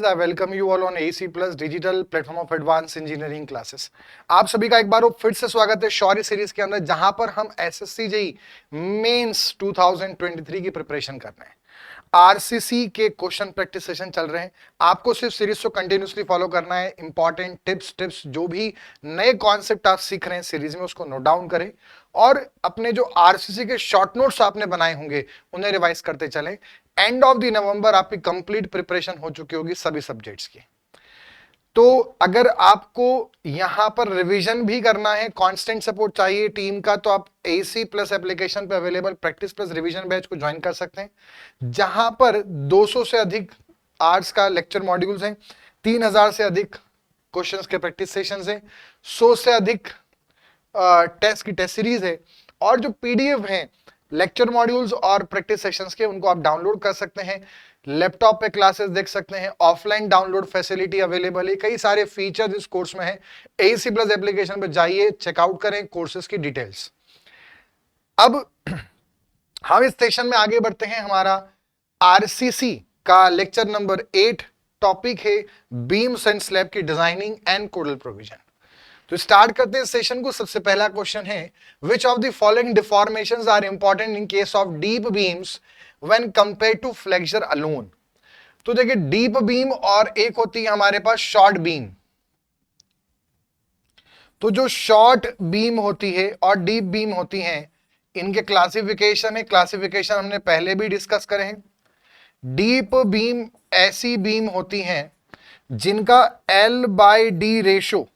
I welcome you all on AEC Plus Digital Platform of Advanced Engineering Classes। आप सभी का एक बार फिर से स्वागत है शौर्य सीरीज के अंदर, जहां पर हम एसएससी जेईई मेंस 2023 की प्रिपरेशन कर रहे हैं। आरसीसी के क्वेश्चन प्रैक्टिस सेशन चल रहे हैं। आपको सिर्फ सीरीज को कंटिन्यूसली फॉलो करना है। इंपॉर्टेंट टिप्स जो भी नए कॉन्सेप्ट आप सीख रहे हैं सीरीज में, उसको नोट डाउन करें और अपने जो आरसीसी के शॉर्ट नोट्स आपने बनाए होंगे उन्हें रिवाइज करते चलें। एंड ऑफ द नवंबर आपकी कंप्लीट प्रिपरेशन हो चुकी होगी सभी सब्जेक्ट्स की। तो अगर आपको यहां पर रिवीजन भी करना है, कांस्टेंट सपोर्ट चाहिए टीम का, तो आप एसी प्लस एप्लीकेशन पे available practice plus revision batch को ज्वाइन कर सकते हैं, जहां पर 200 से अधिक आवर्स का लेक्चर मॉड्यूल्स हैं, 3000 से अधिक क्वेश्चंस के प्रैक्टिस सेशंस हैं, 100 से अधिक टेस्ट की टेस्ट सीरीज है, और जो पीडीएफ हैं लेक्चर मॉड्यूल्स और प्रैक्टिस सेशंस के, उनको आप डाउनलोड कर सकते हैं। लैपटॉप पे क्लासेस देख सकते हैं, ऑफलाइन डाउनलोड फैसिलिटी अवेलेबल है, कई सारे फीचर्स इस कोर्स में है। एसी प्लस एप्लीकेशन पे जाइए, चेकआउट करें कोर्सेज की डिटेल्स। अब हम इस सेशन में आगे बढ़ते हैं। हमारा आरसीसी का लेक्चर नंबर 8 टॉपिक है बीम्स एंड स्लैब की डिजाइनिंग एंड कोडल प्रोविजन। तो स्टार्ट करते हैं सेशन को। सबसे पहला क्वेश्चन है, which of the following deformations are important in case of deep beams when compare to flexure alone. तो देखिए, डीप बीम और एक होती है हमारे पास शॉर्ट बीम। तो जो शॉर्ट बीम होती है और डीप बीम होती हैं, इनके क्लासिफिकेशन है। क्लासिफिकेशन हमने पहले भी डिस्कस करे हैं। डीप बीम ऐसी बीम होती हैं जिनका L/D रेशो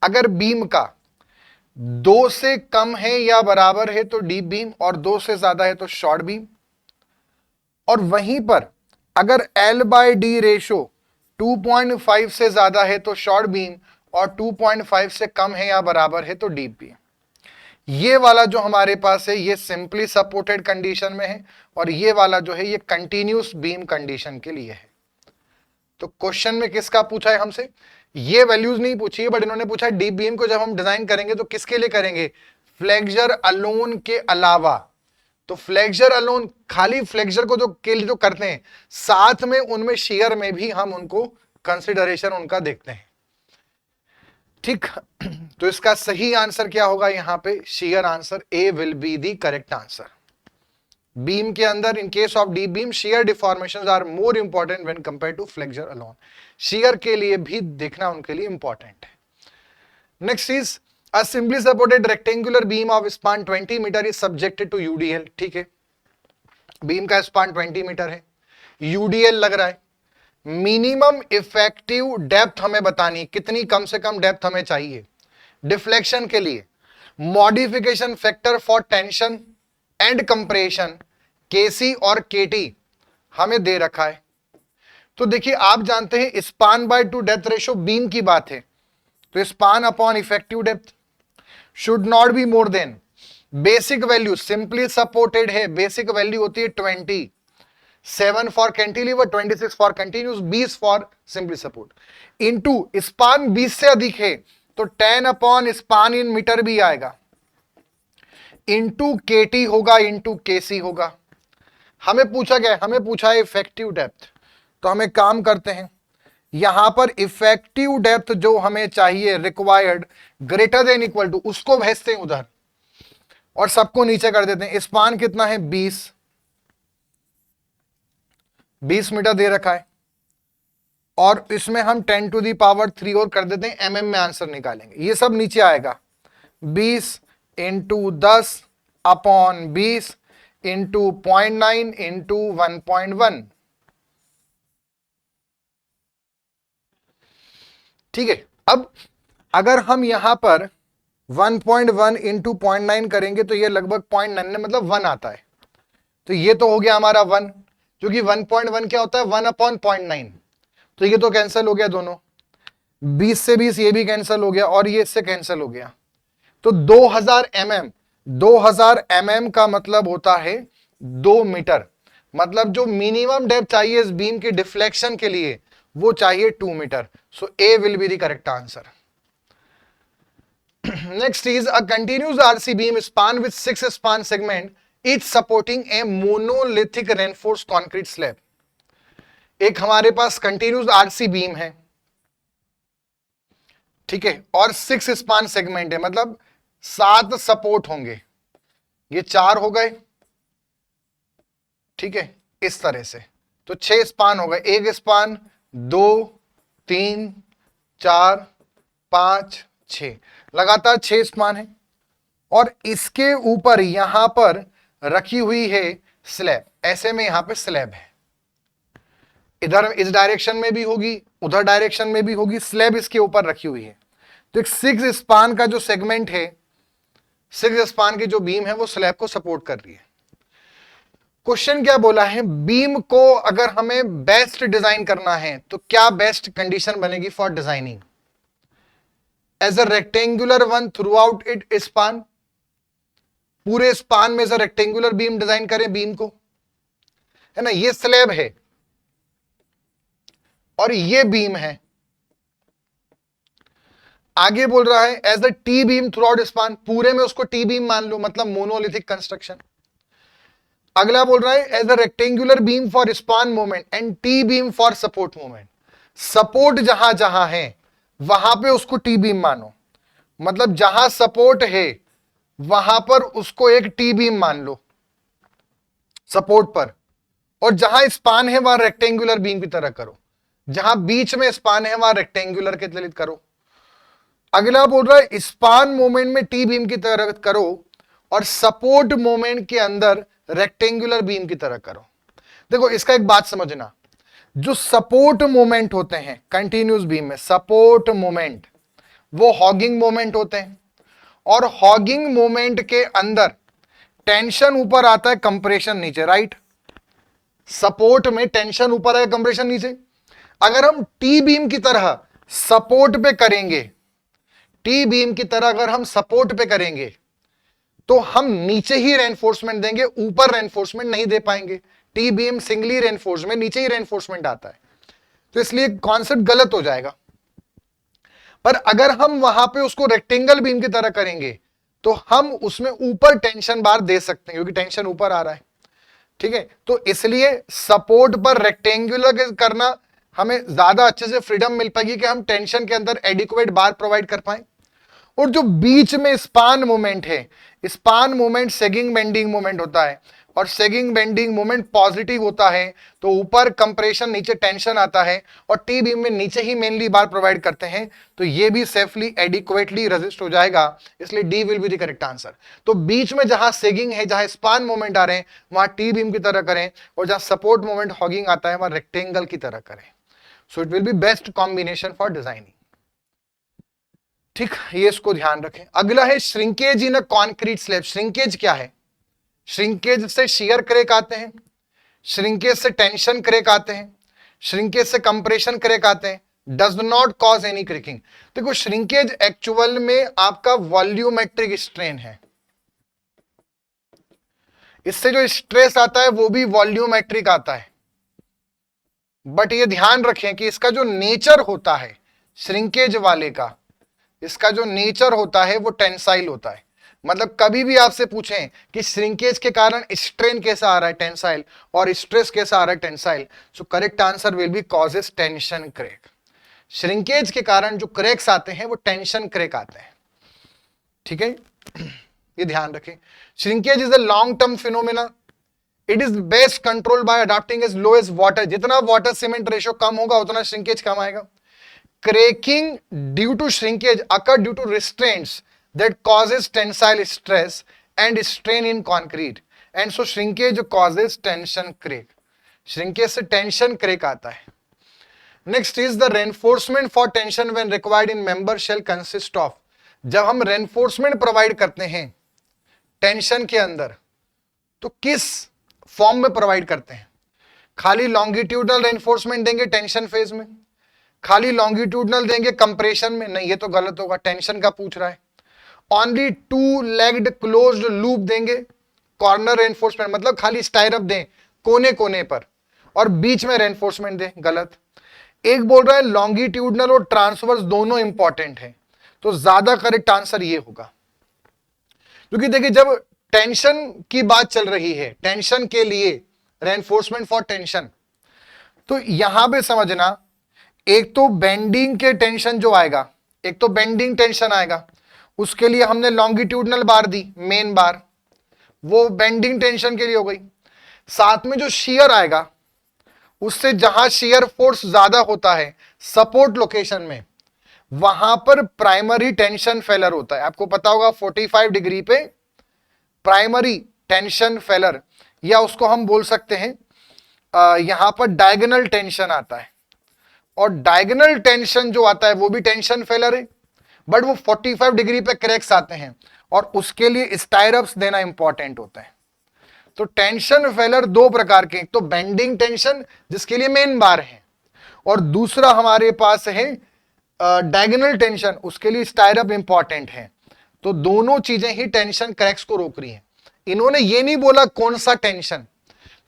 अगर बीम का 2 से कम है या बराबर है तो डीप बीम, और 2 से ज्यादा है तो शॉर्ट बीम। और वहीं पर अगर L/D रेशो 2.5 से ज्यादा है तो शॉर्ट बीम, और 2.5 से कम है या बराबर है तो डीप बीम। ये वाला जो हमारे पास है ये सिंपली सपोर्टेड कंडीशन में है, और ये वाला जो है ये कंटिन्यूस बीम कंडीशन के लिए है। तो क्वेश्चन में किसका पूछा है हमसे? ये वैल्यूज नहीं पूछी है, बट इन्होंने पूछा है डीप बीम को जब हम डिजाइन करेंगे तो किसके लिए करेंगे? फ्लेक्सर अलोन के अलावा। तो फ्लेक्सर अलोन, खाली फ्लेक्सर को के लिए जो करते हैं, साथ में उनमें शेयर में भी हम उनको कंसिडरेशन उनका देखते हैं। ठीक, तो इसका सही आंसर क्या होगा यहां पे? Shear answer A will be the correct answer. Beam के अंदर in case of deep beam shear deformations are more important when compare to flexure alone. Shear के लिए भी देखना उनके लिए इंपॉर्टेंट है। Next is a simply supported rectangular beam of span 20 metre is subjected to UDL. ठीक है, beam का स्पान 20 मीटर है, यूडीएल लग रहा है। मिनिमम इफेक्टिव डेप्थ हमें बतानी, कितनी कम से कम डेप्थ हमें चाहिए डिफ्लेक्शन के लिए। Modification factor for tension and compression KC और केटी हमें दे रखा है। तो देखिए, आप जानते हैं span by two depth ratio beam की बात है, तो span upon effective depth should not be more than, basic value simply supported है, बेसिक वैल्यू होती है 20, 7 for cantilever, 26 for continuous, 20 for simply support, into span 20 से अधिक है तो 10 अपॉन स्पान इन मीटर भी आएगा, इंटू केटी होगा, इंटू केसी होगा। हमें पूछा गया, हमें पूछा है इफेक्टिव डेप्थ, तो हमें काम करते हैं, यहां पर इफेक्टिव डेप्थ जो हमें चाहिए required greater than equal to, उसको भेजते हैं उधर और सबको नीचे कर देते हैं। स्पान कितना है? 20 मीटर दे रखा है, और इसमें हम 10 टू दी पावर 3 और कर देते हैं, एमएम में आंसर निकालेंगे। ये सब नीचे आएगा, 20 इंटू 10 अपॉन 20 इंटू 0.9 इंटू 1.1। ठीक है, अब अगर हम यहां पर 1.1 इंटू 0.9 करेंगे तो ये लगभग 0.9 मतलब 1 आता है। तो ये तो हो गया हमारा 1, क्योंकि 1.1 क्या होता है? 1 अपॉन 0.9। तो ये तो कैंसिल हो गया दोनों, 20 से 20 ये भी कैंसिल हो गया, और ये इससे कैंसिल हो गया। तो 2000 mm का मतलब होता है 2 मीटर। मतलब जो मिनिमम डेप्थ चाहिए इस बीम के डिफ्लेक्शन के लिए वो चाहिए 2 metre. So A will be the correct answer. Next is a continuous RC beam span with 6 span segment is supporting a monolithic reinforce concrete slab. एक हमारे पास कंटिन्यूस आरसी बीम है, ठीक है, और 6 स्पान सेगमेंट है, मतलब 7 सपोर्ट होंगे, ये 4 हो गए, ठीक है, इस तरह से। तो 6 स्पान हो गए, एक स्पान, 2, 3, 4, 5, 6, लगातार 6 स्पान है। और इसके ऊपर यहां पर रखी हुई है स्लैब, ऐसे में यहां पे स्लैब है, इधर इस डायरेक्शन में भी होगी, उधर डायरेक्शन में भी होगी, स्लैब इसके ऊपर रखी हुई है। तो एक 6 स्पान का जो सेगमेंट है, 6 स्पान की जो बीम है वो स्लैब को सपोर्ट कर रही है। क्वेश्चन क्या बोला है, बीम को अगर हमें बेस्ट डिजाइन करना है तो क्या बेस्ट कंडीशन बनेगी for designing? As a rectangular one throughout it span, पूरे स्पान में as a rectangular beam design करें बीम को, है ना, ये स्लैब है और ये बीम है। आगे बोल रहा है as a T beam throughout span, पूरे में उसको टी बीम मान लो, मतलब मोनोलिथिक कंस्ट्रक्शन। अगला बोल रहा है as a rectangular beam for span moment and T beam for support moment, support जहां जहां है वहां पे उसको टी बीम मानो, मतलब जहां सपोर्ट है वहां पर उसको एक टी बीम मान लो सपोर्ट पर, और जहां स्पान है वहां रेक्टेंगुलर बीम की तरह करो, जहां बीच में स्पान है वहां रेक्टेंगुलर के तरह करो। अगला बोल रहा है स्पान मोमेंट में टी बीम की तरह करो और सपोर्ट मोमेंट के अंदर रेक्टेंगुलर बीम की तरह करो। देखो इसका एक बात समझना, जो सपोर्ट मोमेंट होते हैं कंटिन्यूस बीम में, सपोर्ट मोमेंट वो हॉगिंग मोमेंट होते हैं, और हॉगिंग मोमेंट के अंदर टेंशन ऊपर आता है, कंप्रेशन नीचे, राइट। सपोर्ट में टेंशन ऊपर है, कंप्रेशन नीचे। अगर हम टी बीम की तरह सपोर्ट पे करेंगे, टी बीम की तरह अगर हम सपोर्ट पे करेंगे तो हम नीचे ही रेनफोर्समेंट देंगे, ऊपर रेनफोर्समेंट नहीं दे पाएंगे। टी बीम सिंगली रेनफोर्समेंट, नीचे ही रेनफोर्समेंट आता है, तो इसलिए कॉन्सेप्ट गलत हो जाएगा। पर अगर हम वहां पे उसको रेक्टेंगल बीम की तरह करेंगे तो हम उसमें ऊपर टेंशन बार दे सकते हैं, क्योंकि टेंशन ऊपर आ रहा है, ठीक है। तो इसलिए सपोर्ट पर रेक्टेंगुलर करना हमें ज्यादा अच्छे से फ्रीडम मिल पाएगी कि हम टेंशन के अंदर एडिक्वेट बार प्रोवाइड कर पाए। और जो बीच में स्पान मूवमेंट है, span movement sagging bending movement होता है, और सेगिंग बेंडिंग मूवमेंट पॉजिटिव होता है, तो ऊपर कंप्रेशन नीचे टेंशन आता है, और टी बीम में नीचे ही मेनली बार प्रोवाइड करते हैं, तो ये भी सेफली एडिक्वेटली रेजिस्ट हो जाएगा, इसलिए D will be the correct answer. तो बीच में जहां सेगिंग है, जहां स्पान मूवमेंट आ रहे हैं वहां टी बीम की तरह करें, और जहां सपोर्ट मूवमेंट हॉगिंग आता है वहां रेक्टेंगल की तरह करें। So it will be best combination for designing, ठीक, ये इसको ध्यान रखें। अगला है shrinkage in a concrete slab. Shrinkage क्या है? श्रिंकेज से शियर क्रैक आते हैं, श्रिंकेज से टेंशन क्रैक आते हैं, श्रिंकेज से कंप्रेशन क्रैक आते हैं, does not cause any cracking. देखो श्रिंकेज एक्चुअल में आपका वॉल्यूमेट्रिक स्ट्रेन है, इससे जो स्ट्रेस आता है वो भी वॉल्यूमेट्रिक आता है, बट ये ध्यान रखें कि इसका जो नेचर होता है श्रिंकेज वाले का, इसका जो नेचर होता है वो टेंसाइल होता है। मतलब कभी भी आपसे पूछें कि श्रिंकेज के कारण स्ट्रेन कैसा आ रहा है, टेंसाइल, और स्ट्रेस कैसा आ रहा है, tensile, so correct answer will be causes tension crack. Shrinkage के कारण जो क्रैक्स आते हैं वो टेंशन क्रैक आते हैं, ठीक है, ये ध्यान रखें। Shrinkage is a long term phenomena, it is best control by adopting as low as water, जितना वाटर सीमेंट रेशियो कम होगा उतना श्रिंकेज कम आएगा। Cracking due to shrinkage occur due to restraints that causes tensile stress and strain in concrete, and so shrinkage causes tension crack. Shrinkage से tension crack आता है। Next is the reinforcement for tension when required in member shall consist of, जब हम reinforcement provide करते हैं tension के अंदर तो किस फॉर्म में प्रोवाइड करते हैं? खाली longitudinal reinforcement देंगे टेंशन फेज में, खाली लॉन्गिट्यूडनल देंगे कंप्रेशन में? नहीं, ये तो गलत होगा, टेंशन का पूछ रहा है। Only to legged closed loop देंगे कॉर्नर रेनफोर्समेंट, मतलब खाली स्टायरअप दें कोने कोने पर और बीच में रेनफोर्समेंट दें, गलत। एक बोल रहा है लॉन्गिट्यूडनल और ट्रांसवर्स दोनों इंपॉर्टेंट है, तो ज्यादा करेक्ट आंसर ये होगा, क्योंकि देखिए जब टेंशन की बात चल रही है, टेंशन के लिए रेनफोर्समेंट फॉर टेंशन, तो यहां पे समझना, एक तो बेंडिंग के टेंशन जो आएगा, एक तो बेंडिंग टेंशन आएगा, उसके लिए हमने लॉन्गिट्यूडनल बार दी, मेन बार, वो बेंडिंग टेंशन के लिए हो गई। साथ में जो शियर आएगा, उससे जहां शियर फोर्स ज्यादा होता है सपोर्ट लोकेशन में, वहां पर प्राइमरी टेंशन फेलर होता है। आपको पता होगा 45 डिग्री पे प्राइमरी टेंशन फेलर, या उसको हम बोल सकते हैं यहां पर डायगोनल टेंशन आता है। और डायगोनल टेंशन जो आता है वो भी टेंशन फेलर है, बट वो 45 डिग्री पे क्रैक्स आते हैं, और उसके लिए स्टायरप्स देना इंपॉर्टेंट होता है। तो टेंशन फेलर दो प्रकार के, एक तो बेंडिंग टेंशन जिसके लिए मेन बार है, और दूसरा हमारे पास है डायगोनल टेंशन, उसके लिए स्टायरअप इंपॉर्टेंट है। तो दोनों चीजें ही टेंशन क्रैक्स को रोक रही हैं। इन्होंने ये नहीं बोला कौन सा टेंशन,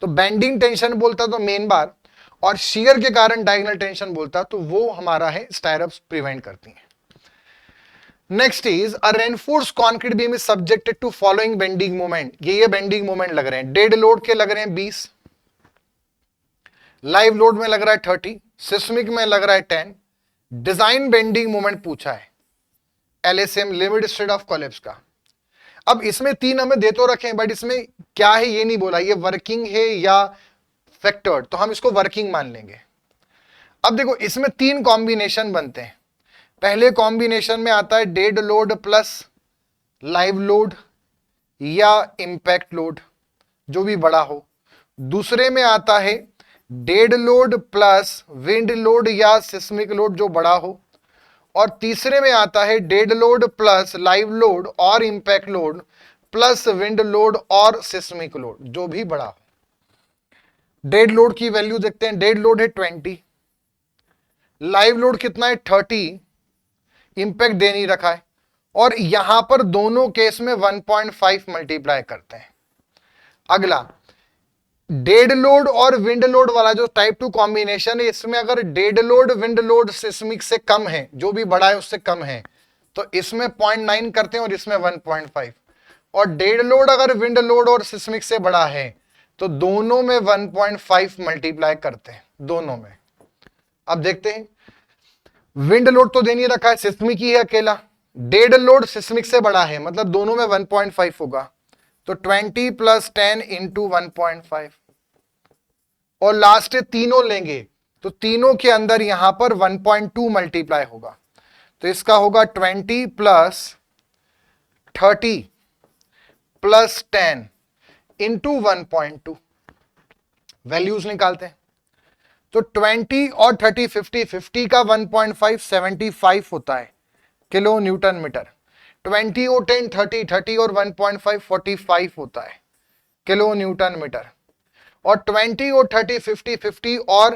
तो बेंडिंग टेंशन बोलता तो मेन बार, और शियर के कारण डायगोनल टेंशन बोलता तो वो हमारा है स्टायरअप्स प्रिवेंट करती हैं। Next is a reinforce concrete beam is subjected to following bending moment. ये बेंडिंग मोमेंट लग रहे हैं, डेड लोड के लग रहे हैं 20, लाइव लोड में लग रहा है 30, सिस्मिक में लग रहा है 10, डिजाइन बेंडिंग मोमेंट पूछा है LSM, limit state of collapse का। अब इसमें 3 हमें दे तो रखे हैं, बट इसमें क्या है ये नहीं बोला, ये वर्किंग है या फैक्टर्ड, तो हम इसको वर्किंग मान लेंगे। अब देखो इसमें 3 कॉम्बिनेशन बनते हैं। पहले कॉम्बिनेशन में आता है dead load plus live load या इंपैक्ट लोड, जो भी बड़ा हो। दूसरे में आता है dead load plus wind load या सिस्मिक लोड, जो बड़ा हो। और तीसरे में आता है dead load plus live load और impact load plus wind load और सिस्मिक लोड, जो भी बड़ा हो। डेड लोड की वैल्यू देखते हैं, डेड लोड है 20, लाइव लोड कितना है 30, इंपैक्ट दे नहीं रखा है, और यहां पर दोनों केस में 1.5 मल्टीप्लाई करते हैं। अगला डेड लोड और विंड लोड वाला जो टाइप 2 कॉम्बिनेशन है, इसमें अगर dead load wind load seismic से कम है, जो भी बड़ा है उससे कम है, तो इसमें 0.9 करते हैं और इसमें 1.5। और डेड लोड अगर विंड लोड और सिस्मिक से बड़ा है तो दोनों में 1.5 मल्टीप्लाई करते हैं, दोनों में। अब देखते हैं, विंड लोड तो दे नहीं रखा है, सिस्मिक ही है अकेला, डेड लोड सिस्मिक से बड़ा है, मतलब दोनों में 1.5 होगा, तो 20 + 10 × 1.5, और लास्ट तीनों लेंगे तो तीनों के अंदर यहां पर 1.2 मल्टीप्लाई होगा, तो इसका होगा 20 + 30 + 10 × 1.2। वैल्यूज निकालते हैं, तो 20 और 30 50, 50 का 1.5 75 होता है किलो न्यूटन मीटर। 20 और 10 30, 30 और 1.5 45 होता है किलो न्यूटन मीटर। और 20 और 30 50, 50 और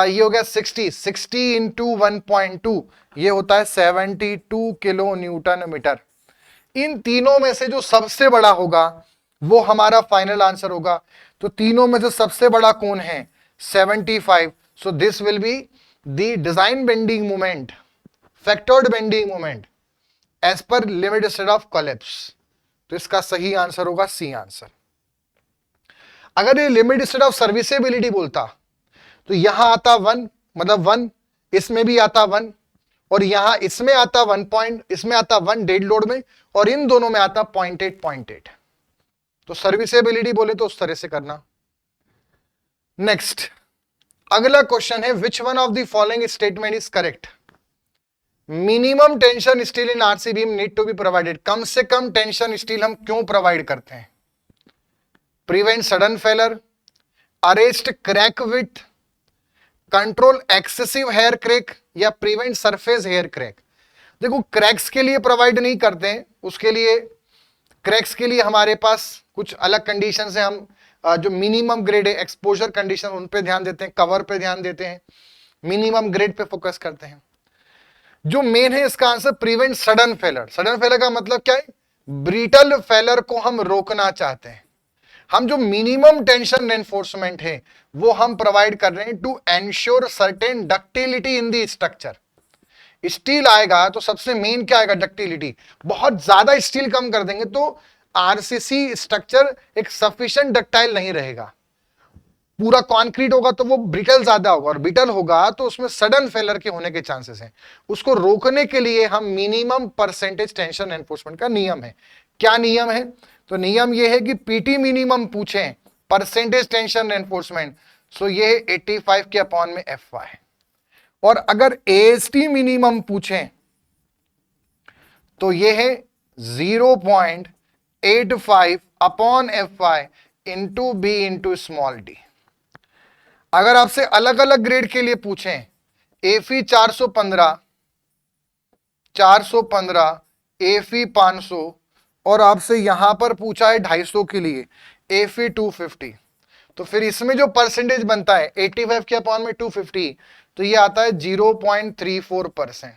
ये हो गया 60, 60 × 1.2 ये होता है 72 किलो न्यूटन मीटर। इन तीनों में से जो सबसे बड़ा होगा वो हमारा फाइनल आंसर होगा। तो तीनों में से सबसे बड़ा कौन है? 75। So this will be the design bending moment, factored bending moment as per limit state of collapse. तो इसका सही आंसर होगा सी आंसर। अगर ये लिमिट स्टेट ऑफ सर्विसेबिलिटी बोलता तो यहां आता 1, मतलब 1, इसमें भी आता 1, और यहां इसमें आता 1 इसमें आता 1 डेड लोड में, और इन दोनों में आता 0.8 0.8। तो सर्विसेबिलिटी बोले तो उस तरह से करना। नेक्स्ट अगला क्वेश्चन है, which one of the following statement is correct? Minimum tension steel in RC beam need to be provided. कम से कम टेंशन स्टील हम क्यों प्रोवाइड करते हैं? Prevent sudden failure, arrest crack width, control excessive hair crack, या prevent surface hair crack. देखो cracks के लिए प्रोवाइड नहीं करते हैं, उसके लिए क्रैक्स के लिए हमारे पास कुछ अलग कंडीशन है। हम जो मिनिमम ग्रेड है, एक्सपोजर कंडीशन, उन पे ध्यान देते हैं, कवर पे ध्यान देते हैं, मिनिमम ग्रेड पे फोकस करते हैं। जो मेन है इसका answer prevent sudden failure. Sudden failure का मतलब क्या है? ब्रिटल फेलर को हम रोकना चाहते हैं। हम जो मिनिमम टेंशन एनफोर्समेंट है वो हम प्रोवाइड कर रहे हैं to ensure certain ductility in the structure. Steel आएगा तो सबसे मेन क्या आएगा? डक्टिलिटी। बहुत ज्यादा स्टील कम कर देंगे तो आरसीसी स्ट्रक्चर एक सफिशिएंट डक्टाइल नहीं रहेगा। पूरा कॉन्क्रीट होगा तो वो ब्रिटल ज्यादा होगा, और ब्रिटल होगा तो उसमें सडन फेलर के होने के चांसेस हैं। उसको रोकने के लिए हम मिनिमम परसेंटेज टेंशन एनफोर्समेंट का नियम है। क्या नियम है? तो नियम ये है कि पीटी मिनिमम पूछें परसेंटेज टेंशन एनफोर्समेंट, सो ये 85 के अपॉन में FY, और अगर एएसटी मिनिमम पूछें तो ये है 0.85 upon FY into B into small D. अगर आपसे अलग अलग ग्रेड के लिए पूछें, एफी 415, एफी 500, और आपसे यहां पर पूछा है 250 के लिए एफी 250, तो फिर इसमें जो परसेंटेज बनता है 85 के अपॉन में 250, तो ये आता है 0.34%।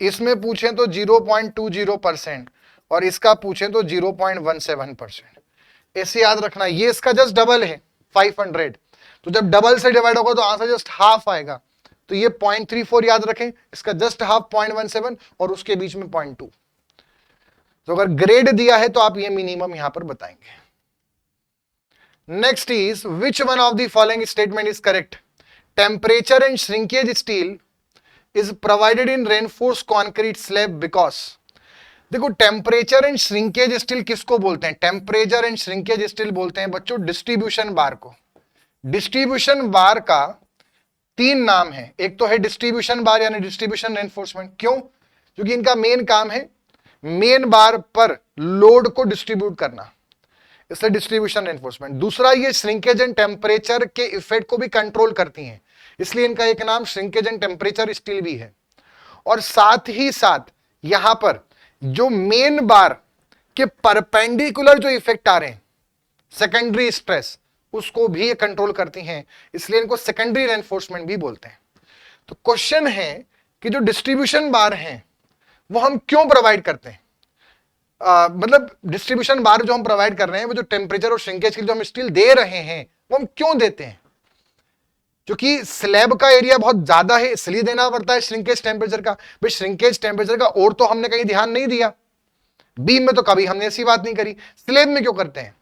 इसमें पूछें तो 0.20%, और इसका पूछें तो 0.17%। ऐसे याद रखना, ये इसका जस्ट डबल है 500, तो जब डबल से डिवाइड होगा तो आंसर जस्ट हाफ आएगा, तो ये 0.34 याद रखें, इसका जस्ट हाफ 0.17, और उसके बीच में 0.2। तो अगर ग्रेड दिया है तो आप ये मिनिमम यहां पर बताएंगे। Next is which one of the following statement is correct? Temperature and shrinkage steel is provided in reinforce concrete slab because. देखो, टेम्परेचर एंड श्रिंकेज स्टील किसको बोलते हैं? टेम्परेचर एंड श्रिंकेज स्टील बोलते हैं बच्चों डिस्ट्रीब्यूशन बार को। डिस्ट्रीब्यूशन बार का 3 नाम है, एक तो है डिस्ट्रीब्यूशन बार यानी डिस्ट्रीब्यूशन रेनफोर्समेंट। क्यों? क्योंकि इनका मेन काम है मेन बार पर लोड को डिस्ट्रीब्यूट करना, इसलिए डिस्ट्रीब्यूशन रेनफोर्समेंट। दूसरा, ये श्रिंकेज एंड टेम्परेचर के इफेक्ट को भी कंट्रोल करती हैं, इसलिए इनका एक नाम श्रिंकेज एंड टेम्परेचर स्टील भी है। और साथ ही साथ यहां पर जो मेन बार के परपेंडिकुलर जो इफेक्ट आ रहे हैं, सेकेंडरी स्ट्रेस, उसको भी ये कंट्रोल करती हैं, इसलिए इनको सेकेंडरी रेनफोर्समेंट भी बोलते हैं। तो क्वेश्चन है कि जो डिस्ट्रीब्यूशन बार हैं वो हम क्यों प्रोवाइड करते हैं? मतलब डिस्ट्रीब्यूशन बार जो हम प्रोवाइड कर रहे हैं, वो जो टेम्परेचर और श्रिंकेज के लिए जो हम स्टील दे रहे हैं, वो हम क्यों देते हैं? क्योंकि स्लैब का एरिया बहुत ज्यादा है, इसलिए देना पड़ता है श्रिंकेज टेम्परेचर का। भाई श्रिंकेज टेम्परेचर का और तो हमने कहीं ध्यान नहीं दिया, बीम में तो कभी हमने ऐसी बात नहीं करी, स्लैब में क्यों करते हैं?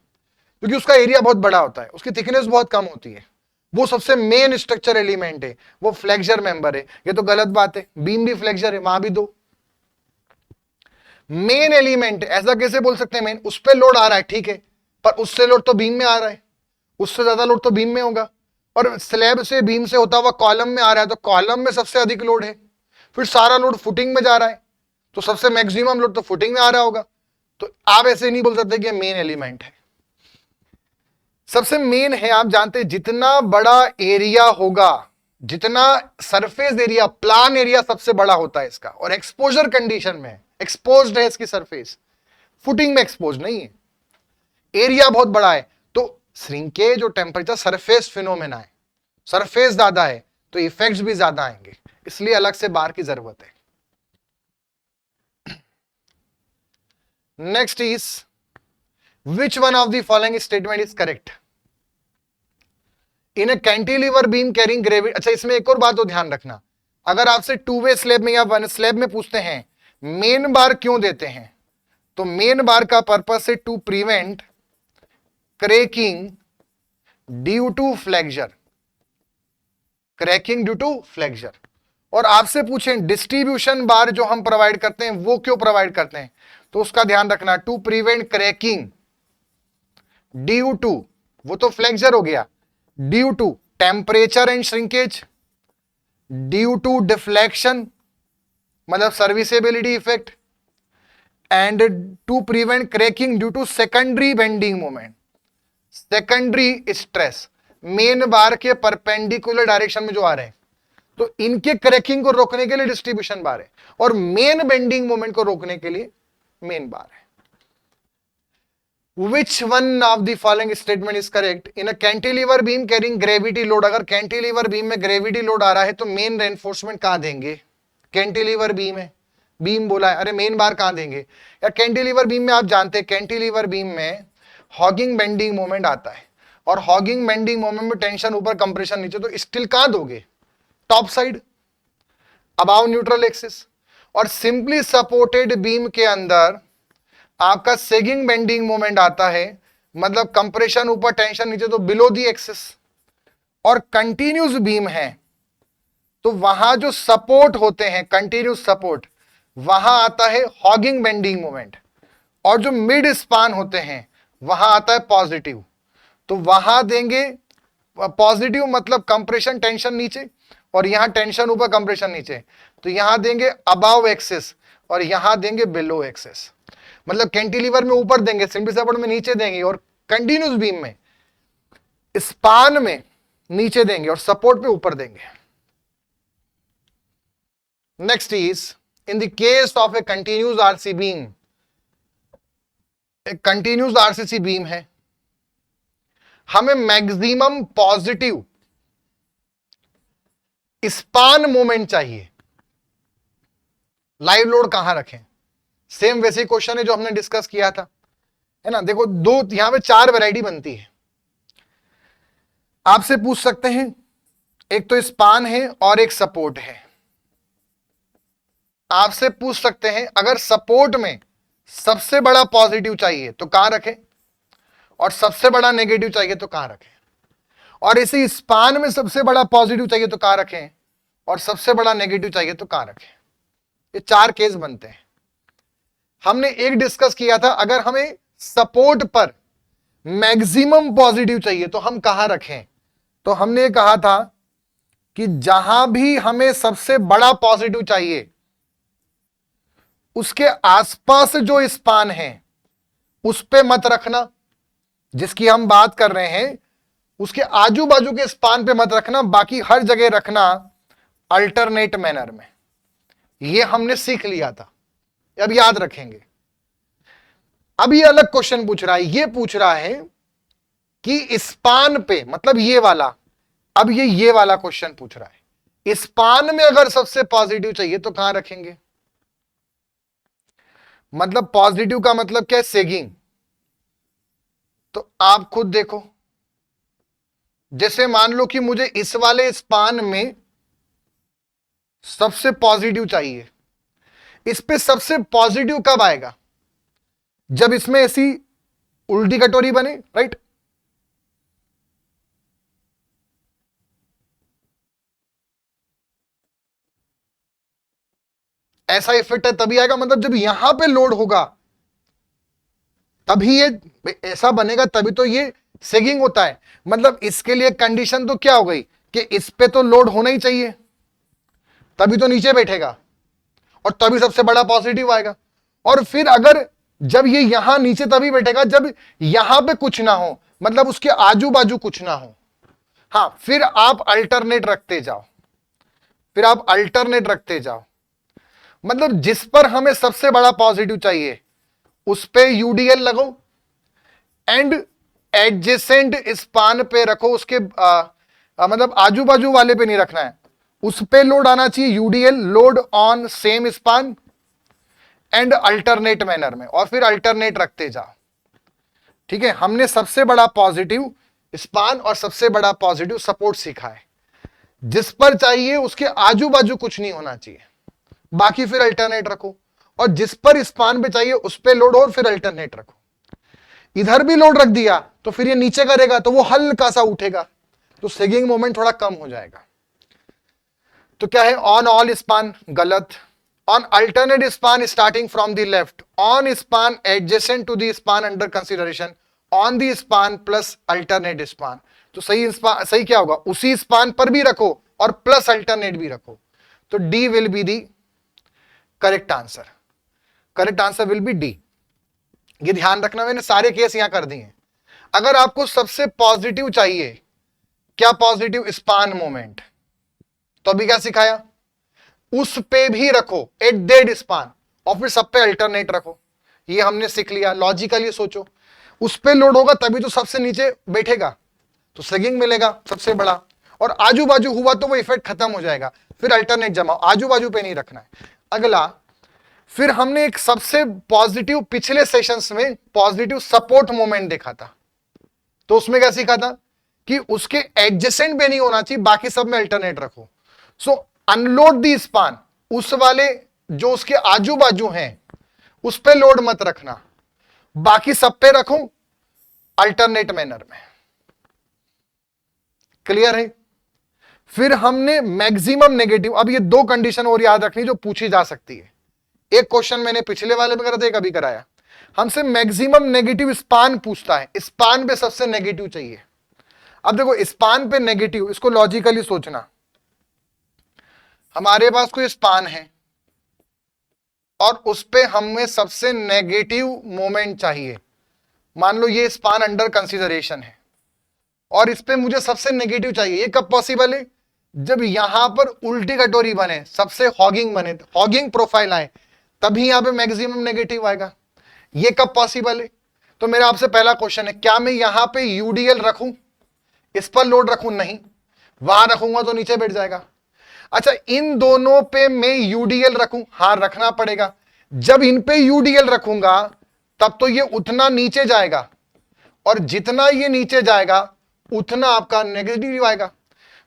क्योंकि उसका एरिया बहुत बड़ा होता है, उसकी थिकनेस बहुत कम होती है, वो सबसे मेन स्ट्रक्चर एलिमेंट है, वो फ्लेक्सर मेंबर है। ये तो गलत बात है, बीम भी फ्लेक्सर है, वहां भी दो। मेन एलिमेंट ऐसा कैसे बोल सकते हैं? मेन, उस पर लोड आ रहा है, ठीक है, पर उससे लोड तो बीम में आ रहा है, उससे ज्यादा लोड तो बीम में होगा, और स्लैब से बीम से होता हुआ कॉलम में आ रहा है, तो कॉलम में सबसे अधिक लोड है, फिर सारा लोड फुटिंग में जा रहा है, तो सबसे मैक्सिमम लोड तो फुटिंग में आ रहा होगा। तो आप ऐसे नहीं बोल सकते कि मेन एलिमेंट है। सबसे मेन है, आप जानते हैं जितना बड़ा एरिया होगा, जितना सरफेस एरिया, प्लान एरिया सबसे बड़ा होता है इसका, और एक्सपोजर कंडीशन में एक्सपोज्ड है इसकी सरफेस, फुटिंग में एक्सपोज नहीं है, एरिया बहुत बड़ा है। तो श्रिंकेज और टेम्परेचर सरफेस फिनोमेना है, सरफेस ज्यादा है तो इफेक्ट्स भी ज्यादा आएंगे, इसलिए अलग से बार की जरूरत है। Next is which one of the following statement is correct? In A cantilever beam carrying gravity. अच्छा, इसमें एक और बात तो ध्यान रखना, अगर आपसे 2 वे स्लैब में या 1 स्लैब में पूछते हैं मेन बार क्यों देते हैं, तो मेन बार का पर्पस है to prevent cracking due to flexure, cracking due to flexure. और आपसे पूछें डिस्ट्रीब्यूशन बार जो हम प्रोवाइड करते हैं वो क्यों प्रोवाइड करते हैं, तो उसका ध्यान रखना, to prevent cracking due to, वो तो फ्लेक्सर हो गया, due to temperature and shrinkage, due to deflection मतलब serviceability effect, and to prevent cracking due to secondary bending moment, secondary stress, main bar के परपेंडिकुलर डायरेक्शन में जो आ रहे हैं, तो इनके क्रैकिंग को रोकने के लिए डिस्ट्रीब्यूशन बार है, और मेन बेंडिंग मोमेंट को रोकने के लिए मेन बार है। Which one of the following statement is correct? In a cantilever beam carrying gravity load, अगर कैंटिलीवर बीम में ग्रेविटी लोड आ रहा है तो मेन रेनफोर्समेंट कहां देंगे? कैंटिलीवर बीम है, बीम बोला है, अरे मेन बार कहां देंगे? या कैंटिलीवर बीम में आप जानते हैं कैंटिलीवर बीम में हॉगिंग बेंडिंग मोमेंट आता है, और हॉगिंग बेंडिंग मोमेंट में टेंशन ऊपर, कंप्रेशन नीचे, तो स्टिल कहां दोगे? Top side, above neutral axis. और सिंपली सपोर्टेड बीम के अंदर आपका सेगिंग बेंडिंग मोमेंट आता है, मतलब कंप्रेशन ऊपर टेंशन नीचे, तो बिलो दी एक्सिस। और कंटिन्यूस बीम है, तो वहां जो सपोर्ट होते हैं, कंटिन्यूस सपोर्ट, वहां आता है हॉगिंग बेंडिंग मोमेंट, और जो मिड स्पान होते हैं वहां आता है पॉजिटिव। तो वहां देंगे पॉजिटिव, मतलब कंप्रेशन टेंशन नीचे, और यहां टेंशन ऊपर कंप्रेशन नीचे, तो यहां देंगे अबाव एक्सिस और यहां देंगे बिलो एक्सिस। मतलब कैंटिलीवर में ऊपर देंगे, सिंपल सपोर्ट में नीचे देंगे, और कंटिन्यूस बीम में स्पान में नीचे देंगे और सपोर्ट पे ऊपर देंगे। Next is in the case of a continuous RC beam, एक कंटिन्यूस आरसीसी बीम है, हमें मैक्सिमम पॉजिटिव स्पान मोमेंट चाहिए। लाइव लोड कहां रखें, सेम वैसे क्वेश्चन है जो हमने डिस्कस किया था, है ना। देखो दो, यहां पे 4 वैरायटी बनती है। आपसे पूछ सकते हैं, एक तो स्पान है और एक सपोर्ट है। आपसे पूछ सकते हैं अगर सपोर्ट में सबसे बड़ा पॉजिटिव चाहिए तो कहां रखें, और सबसे बड़ा नेगेटिव चाहिए तो कहां रखें, और इसी स्पान में सबसे बड़ा पॉजिटिव चाहिए तो कहां रखें, और सबसे बड़ा नेगेटिव चाहिए तो कहां रखें। ये 4 केस बनते हैं। हमने एक डिस्कस किया था, अगर हमें सपोर्ट पर मैक्सिमम पॉजिटिव चाहिए तो हम कहां रखें, तो हमने कहा था कि जहां भी हमें सबसे बड़ा पॉजिटिव चाहिए उसके आसपास जो स्पान है उस पे मत रखना, जिसकी हम बात कर रहे हैं उसके आजू बाजू के स्पान पे मत रखना, बाकी हर जगह रखना अल्टरनेट मैनर में। ये हमने सीख लिया था, अब याद रखेंगे। अब ये अलग क्वेश्चन पूछ रहा है, ये पूछ रहा है कि स्पान पे, मतलब ये वाला, अब ये वाला क्वेश्चन पूछ रहा है, स्पान में अगर सबसे पॉजिटिव चाहिए तो कहां रखेंगे। मतलब पॉजिटिव का मतलब क्या है, सेगिंग। तो आप खुद देखो, जैसे मान लो कि मुझे इस वाले स्पान में सबसे पॉजिटिव चाहिए, इस पे सबसे पॉजिटिव कब आएगा, जब इसमें ऐसी उल्टी कटोरी बने, राइट। ऐसा इफेक्ट है तभी आएगा, मतलब जब यहां पे लोड होगा तभी ये ऐसा बनेगा, तभी तो ये सेगिंग होता है। मतलब इसके लिए कंडीशन तो क्या हो गई कि इस पे तो लोड होना ही चाहिए, तभी तो नीचे बैठेगा और तभी सबसे बड़ा पॉजिटिव आएगा। और फिर अगर जब ये यहां नीचे तभी बैठेगा जब यहां पे कुछ ना हो, मतलब उसके आजू बाजू कुछ ना हो। हां, फिर आप अल्टरनेट रखते जाओ, फिर आप अल्टरनेट रखते जाओ। मतलब जिस पर हमें सबसे बड़ा पॉजिटिव चाहिए उस पे यूडीएल लगो एंड एडजेसेंट स्पान पे रखो, उसके मतलब आजू बाजू वाले पे नहीं रखना है, उस पे लोड आना चाहिए, UDL load on same span and alternate manner में, और फिर अल्टरनेट रखते जाओ। ठीक है, हमने सबसे बड़ा पॉजिटिव स्पान और सबसे बड़ा पॉजिटिव सपोर्ट सीखा है। जिस पर चाहिए उसके आजू बाजू कुछ नहीं होना चाहिए, बाकी फिर अल्टरनेट रखो, और जिस पर स्पान पे चाहिए उस पे लोड हो फिर अल्टरनेट रखो। इधर भी लोड रख दिया तो फिर ये नीचे करेगा तो वो हल्का सा उठेगा, तो सेगिंग मोमेंट थोड़ा कम हो जाएगा। तो क्या है, ऑन ऑल स्पान गलत, on alternate span starting from the left, on span adjacent to the span under consideration, on the span plus alternate span. तो सही क्या होगा, उसी स्पान पर भी रखो और प्लस अल्टरनेट भी रखो। तो D will be the correct answer, correct answer will be D. ये ध्यान रखना, मैंने सारे केस यहां कर दिए। अगर आपको सबसे पॉजिटिव चाहिए, क्या पॉजिटिव, स्पान मोमेंट, तो अभी क्या सिखाया, उस पे भी रखो एट दैट स्पान और फिर सब पे अल्टरनेट रखो। ये हमने सीख लिया। लॉजिकली सोचो, उस पे लोड होगा तभी तो सबसे नीचे बैठेगा, तो सेगिंग मिलेगा सबसे बड़ा, और आजू बाजू हुआ तो वो इफेक्ट खत्म हो जाएगा, फिर अल्टरनेट जमाओ, आजू बाजू पे नहीं रखना है। अगला, फिर हमने एक सबसे पॉजिटिव पिछले सेशंस में पॉजिटिव सपोर्ट मोमेंट देखा था, तो उसमें क्या सीखा था कि उसके एडजेसेंट पे नहीं होना चाहिए, बाकी सब में अल्टरनेट रखो। सो अनलोड दी स्पान, उस वाले जो उसके आजू बाजू हैं उस पे लोड मत रखना, बाकी सब पे रखो अल्टरनेट मैनर में। क्लियर है? फिर हमने मैक्सिमम नेगेटिव, अब ये दो कंडीशन और याद रखनी जो पूछी जा सकती है। एक क्वेश्चन मैंने पिछले वाले में करा था, एक अभी कराया। हमसे मैक्सिमम नेगेटिव स्पान पूछता है, स्पान पे सबसे नेगेटिव चाहिए। अब देखो स्पान पे नेगेटिव, इसको लॉजिकली सोचना। हमारे पास कोई स्पान है और उस पे हमें सबसे नेगेटिव मोमेंट चाहिए। मान लो ये स्पान अंडर कंसीडरेशन है और इस पे मुझे सबसे नेगेटिव चाहिए। ये कब पॉसिबल है? जब यहां पर उल्टी कटोरी बने, सबसे हॉगिंग बने, हॉगिंग प्रोफाइल आए, तभी यहां पे मैक्सिमम नेगेटिव आएगा। ये कब पॉसिबल है? तो मेरा आपसे पहला क्वेश्चन है, क्या मैं यहां पे यूडीएल रखूं, इस पर लोड रखूं? नहीं, वहां रखूंगा तो नीचे बैठ जाएगा। अच्छा, इन दोनों पे मैं यूडीएल रखूं? हाँ, रखना पड़ेगा। जब इन पे यूडीएल रखूंगा तब तो ये उतना नीचे जाएगा, और जितना ये नीचे जाएगा उतना आपका नेगेटिव आएगा।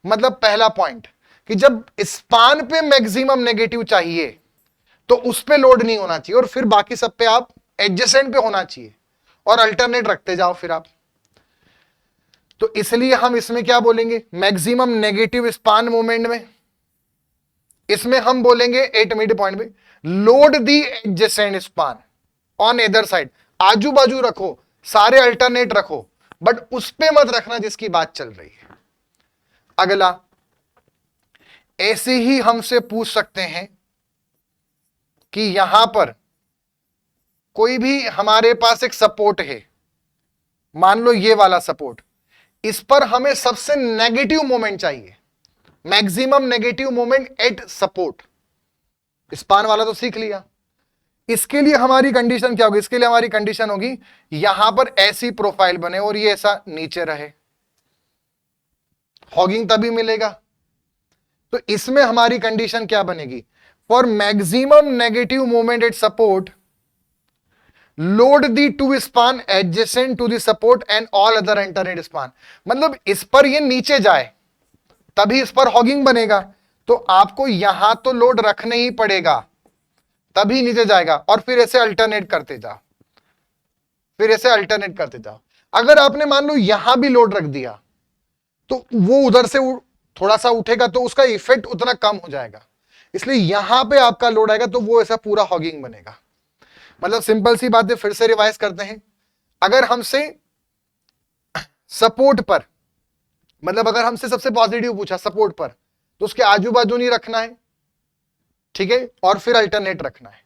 मतलब पहला पॉइंट कि जब स्पान पे मैक्सिमम नेगेटिव चाहिए तो उस पे लोड नहीं होना चाहिए, और फिर बाकी सब पे आप एडजेसेंट पे होना चाहिए, और अल्टरनेट रखते जाओ फिर आप। तो इसलिए हम इसमें क्या बोलेंगे? मैक्सिमम नेगेटिव स्पान मोमेंट में इसमें हम बोलेंगे एट मिड पॉइंट पे, load the adjacent span on other side. आजू बाजू रखो, सारे अल्टरनेट रखो, बट उस पे मत रखना जिसकी बात चल रही है। अगला, ऐसे ही हमसे पूछ सकते हैं कि यहां पर कोई भी हमारे पास एक सपोर्ट है, मान लो ये वाला सपोर्ट, इस पर हमें सबसे नेगेटिव मोमेंट चाहिए, maximum negative moment at support. Span वाला तो सीख लिया। इसके लिए हमारी कंडीशन क्या होगी? इसके लिए हमारी कंडीशन होगी यहां पर ऐसी प्रोफाइल बने और ये ऐसा नीचे रहे, हॉगिंग तभी मिलेगा। तो इसमें हमारी कंडीशन क्या बनेगी? For maximum negative moment at support, load the two span adjacent to the support and all other alternate span. मतलब इस पर ये नीचे जाए तभी इस पर हॉगिंग बनेगा, तो आपको यहां तो लोड रखने ही पड़ेगा, तभी नीचे जाएगा, और फिर ऐसे अल्टरनेट करते जाओ, फिर ऐसे अल्टरनेट करते जाओ। अगर आपने मान लो यहां भी लोड रख दिया तो वो उधर से थोड़ा सा उठेगा तो उसका इफेक्ट उतना कम हो जाएगा, इसलिए यहां पे आपका लोड आएगा तो वो ऐसा पूरा हॉगिंग बनेगा। मतलब सिंपल सी बात है, फिर से रिवाइज करते हैं। अगर हमसे सपोर्ट पर, मतलब अगर हमसे सबसे पॉजिटिव पूछा सपोर्ट पर, तो उसके आजू बाजू नहीं रखना है, ठीक है, और फिर अल्टरनेट रखना है।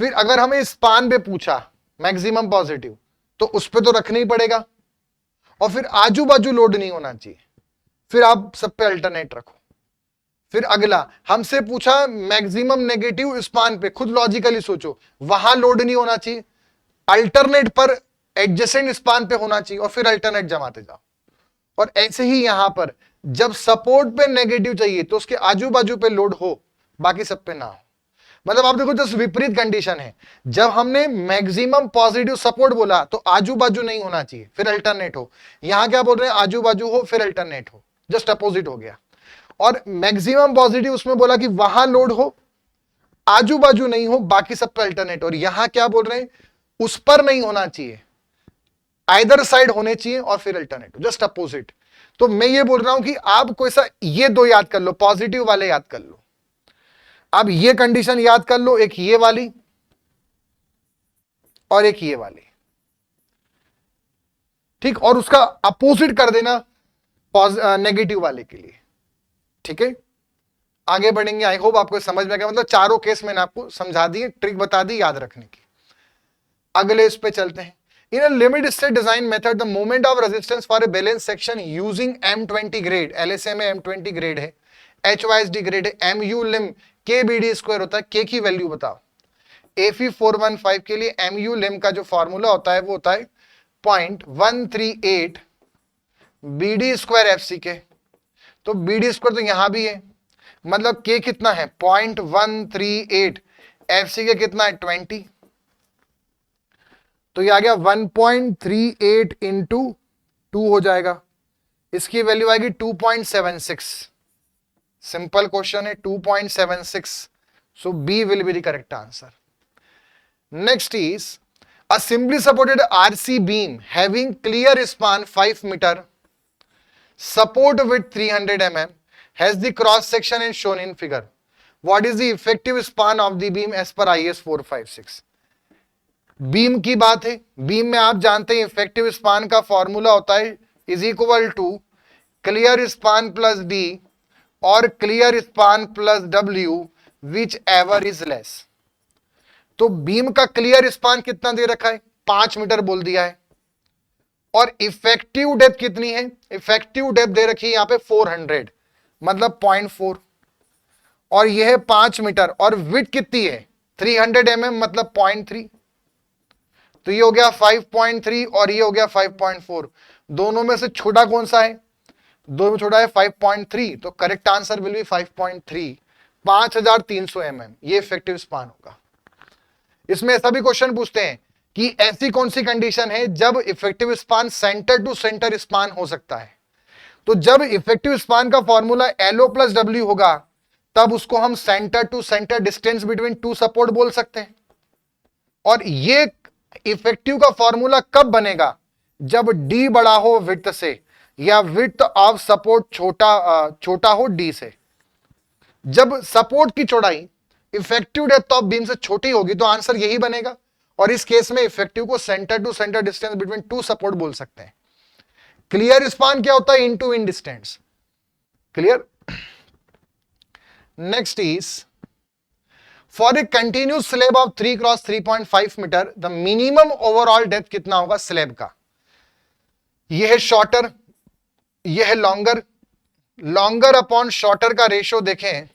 फिर अगर हमें स्पान पे पूछा मैक्सिमम पॉजिटिव, तो उस पे तो रखना ही पड़ेगा, और फिर आजू बाजू लोड नहीं होना चाहिए, फिर आप सब पे अल्टरनेट रखो। फिर अगला हमसे पूछा मैक्सिमम नेगेटिव स्पान पे, खुद लॉजिकली सोचो, वहां लोड नहीं होना चाहिए, अल्टरनेट पर एडजेसेंट स्पान पे होना चाहिए, और फिर अल्टरनेट जमाते जाओ। और ऐसे ही यहां पर जब सपोर्ट पे नेगेटिव चाहिए तो उसके आजू बाजू पे लोड हो, बाकी सब पे ना हो। मतलब आप देखो जस्ट विपरीत कंडीशन है। जब हमने मैक्सिमम पॉजिटिव सपोर्ट बोला तो आजू बाजू नहीं होना चाहिए, फिर अल्टरनेट हो। यहां क्या बोल रहे हैं? आजू बाजू हो फिर अल्टरनेट हो, जस्ट अपोजिट हो गया। और मैक्सिमम पॉजिटिव उसमें बोला कि वहां लोड हो, आजू बाजू नहीं हो, बाकी सब पे अल्टरनेट। और यहां क्या बोल रहे हैं? उस पर नहीं होना चाहिए, आइदर साइड होने चाहिए और फिर अल्टरनेट, जस्ट अपोजिट। तो मैं ये बोल रहा हूं कि आप कोई सा ये दो याद कर लो, पॉजिटिव वाले याद कर लो। अब ये कंडीशन याद कर लो, एक ये वाली और एक ये वाली, ठीक, और उसका अपोजिट कर देना नेगेटिव वाले के लिए, ठीक है। आगे बढ़ेंगे। आई होप आपको समझ में गया, मतलब चारों केस मैंने आपको समझा दिए, ट्रिक बता दी याद रखने की। अगले इस पे चलते हैं। In a limit state design method, the moment of resistance for a balance section using M20 grade, LSA में M20 grade है, HYSD grade है, MU lim KBD स्क्वायर होता है। K की वैल्यू बताओ। AFE415 के लिए MU lim का जो फॉर्मूला होता है वो होता है 0.138 BD स्क्वायर FC के। तो BD स्क्वायर तो यहां भी है, मतलब K कितना है? 0.138, FC के कितना है? 20। तो ये आ गया 1.38 इंटू 2 हो जाएगा, इसकी वैल्यू आएगी 2.76। सिंपल क्वेश्चन है, 2.76। So B will be the correct answer. Next is a simply supported RC beam having clear span 5 metre support with 300 mm has the cross section and shown in figure. What is the effective span of the beam as per IS 456? Beam की बात है, beam में आप जानते हैं effective span का formula होता है is equal to clear span plus D और clear span plus W whichever is less. तो बीम का क्लियर स्पान कितना दे रखा है, 5 मीटर बोल दिया है, और इफेक्टिव डेप्थ कितनी है, इफेक्टिव डेप्थ दे रखी है यहां पे 400 मतलब 0.4, और यह है 5 मीटर, और विड्थ कितनी है 300 mm मतलब 0.3, तो ये हो गया 5.3 और ये हो गया 5.4। दोनों में से छोटा कौन सा है, दोनों में छोटा है 5.3, तो correct answer will be 5.3, 5300 mm ये इफेक्टिव स्पान होगा। इसमें ऐसा भी क्वेश्चन पूछते हैं कि ऐसी कौन सी कंडीशन है जब effective span centre to centre span हो सकता है। तो जब इफेक्टिव स्पान का फॉर्मूला LO प्लस W होगा तब उसको हम centre to centre distance between two support बोल सकते हैं। और ये इफेक्टिव का फॉर्मूला कब बनेगा, जब D बड़ा हो विड्थ से या विड्थ ऑफ सपोर्ट छोटा हो D से। जब सपोर्ट की चौड़ाई इफेक्टिव डेप्थ ऑफ बीम से छोटी होगी तो आंसर यही बनेगा, और इस केस में इफेक्टिव को centre to centre distance between two support बोल सकते हैं। क्लियर स्पान क्या होता है, in to in distance. Clear. Next is for a continuous slab of 3 cross 3.5 metre the minimum overall depth कितना होगा स्लैब का। यह है शॉर्टर, यह है लॉन्गर, लॉन्गर अपॉन शॉर्टर का रेशियो देखें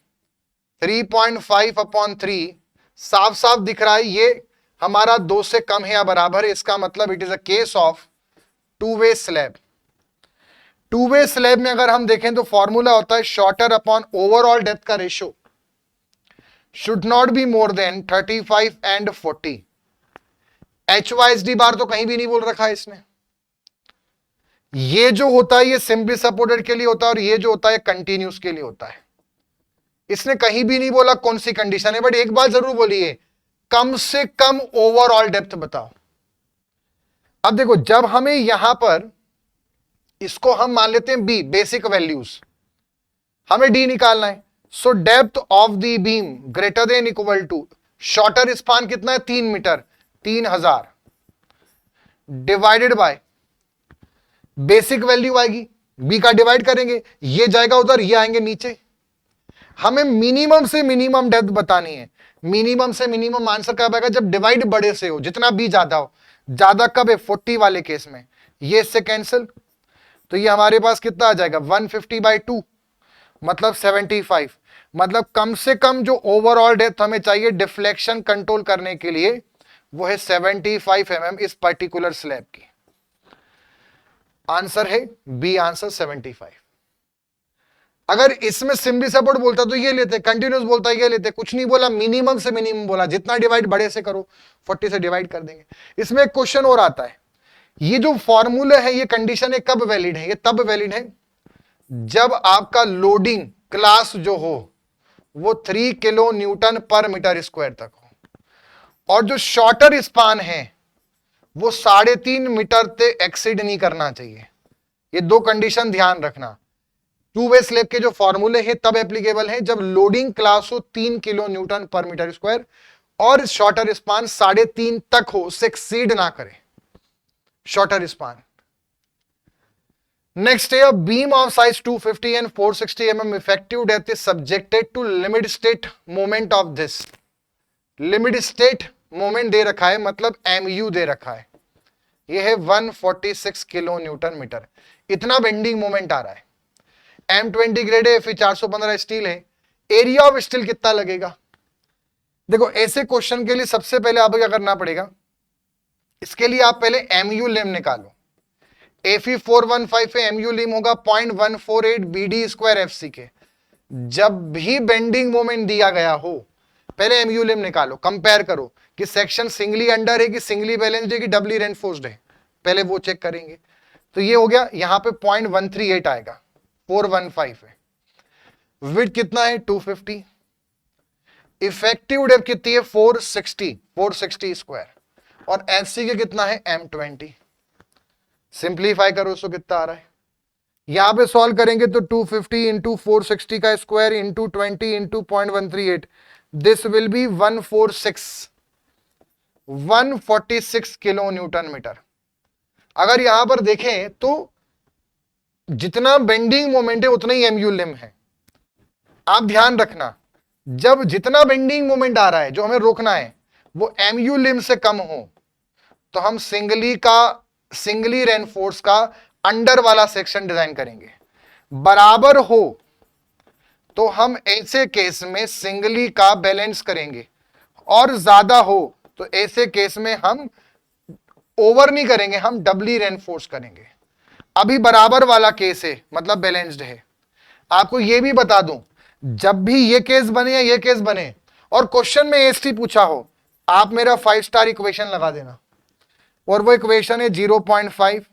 3.5/3, साफ साफ दिख रहा है ये हमारा 2 से कम है या बराबर है, इसका मतलब it is a case of two way slab. Two way slab में अगर हम देखें तो फॉर्मूला होता है शॉर्टर अपॉन ओवरऑल डेप्थ का ratio should not be more than 35 and 40। HYSD बार तो कहीं भी नहीं बोल रखा है इसने। ये जो होता है ये सिंपली सपोर्टेड के लिए होता है और ये जो होता है कंटिन्यूस के लिए होता है। इसने कहीं भी नहीं बोला कौन सी कंडीशन है, बट एक बात जरूर बोलिए कम से कम ओवरऑल डेप्थ बताओ। अब देखो जब हमें यहां पर इसको हम मान लेते हैं B बेसिक वैल्यूज, हमें D निकालना है। So depth of the beam greater than equal to shorter span कितना है 3 metre 3000 divided by basic value आएगी, B का डिवाइड करेंगे, ये जाएगा उधर, ये आएंगे नीचे। हमें मिनिमम से मिनिमम डेप्थ बतानी है। मिनिमम से मिनिमम आंसर कब आएगा, जब डिवाइड बड़े से हो, जितना B ज्यादा हो। ज्यादा कब है 40 वाले केस में, ये इससे कैंसिल, तो ये हमारे पास कितना आ जाएगा 150/2 मतलब 75। मतलब कम से कम जो ओवरऑल डेप्थ हमें चाहिए डिफ्लेक्शन कंट्रोल करने के लिए वो है 75 mm इस पर्टिकुलर स्लैब की। आंसर है बी, आंसर 75। अगर इसमें सिंपली सपोर्ट बोलता तो ये लेते, कंटिन्यूस बोलता ये लेते, कुछ नहीं बोला, मिनिमम से मिनिमम बोला, जितना डिवाइड बड़े से करो, 40 से डिवाइड कर देंगे। इसमें एक क्वेश्चन और आता है, ये जो फॉर्मूले है ये कंडीशन है कब वैलिड है, ये तब वैलिड है जब आपका लोडिंग क्लास जो हो वो 3 kilo newton per metre square तक हो, और जो शॉर्टर स्पान है वो 3.5 मीटर से एक्सीड नहीं करना चाहिए। ये 2 कंडीशन ध्यान रखना। टू वे स्लैब के जो फॉर्मूले हैं तब एप्लीकेबल है जब लोडिंग क्लास हो 3 kilo newton per metre square और शॉर्टर स्पान 3.5 तक हो, उससे एक्सीड ना करे शॉर्टर स्पान। नेक्स्ट है beam of size 250 and 460 mm effective depth is subjected to limit state moment of this. Limit state moment दे रखा है, मतलब MU दे रखा है, यह है 146 किलो न्यूटन मीटर, इतना बेंडिंग मोमेंट आ रहा है। M20 ग्रेड है, फिर 415 स्टील है। एरिया ऑफ स्टील कितना लगेगा, देखो ऐसे क्वेश्चन के लिए सबसे पहले आपको क्या करना पड़ेगा, इसके लिए आप पहले MU लिम निकालो। Fe 415 पे MU लिम होगा 0.148 BD स्क्वायर FC के। जब भी बेंडिंग मोमेंट दिया गया हो पहले MU लिम निकालो, कंपेयर करो कि सेक्शन सिंगली अंडर है कि सिंगली बैलेंस्ड है कि डबली रेनफोर्स्ड है, पहले वो चेक करेंगे। तो ये हो गया, यहां पे 0.138 आएगा, 415 है। विड्थ कितना है 250, इफेक्टिव डेप्थ कितनी है 460 स्क्वायर, और FC के कितना है M20। सिंप्लीफाई करो उसको कितना आ रहा है यहां पे सॉल्व करेंगे तो 250 इंटू 460 का square into 20 into 0.138, this will be 146 kilo newton metre. अगर यहां पर देखें तो जितना बेंडिंग मोमेंट है उतना ही एमयू लिम है। आप ध्यान रखना, जब जितना बेंडिंग मोमेंट आ रहा है जो हमें रोकना है वो एमयू लिम से कम हो तो हम सिंगली रेनफोर्स का अंडर वाला सेक्शन डिजाइन करेंगे। बराबर हो तो हम ऐसे केस में सिंगली का बैलेंस करेंगे, और ज्यादा हो तो ऐसे केस में हम ओवर नहीं करेंगे, हम डबली रेनफोर्स करेंगे। अभी बराबर वाला केस है मतलब बैलेंस्ड है। आपको यह भी बता दूं, जब भी ये केस बने या ये केस बने और क्वेश्चन में एसटी पूछा हो, आप मेरा 5 स्टार इक्वेशन लगा देना, और वो इक्वेशन है 0.5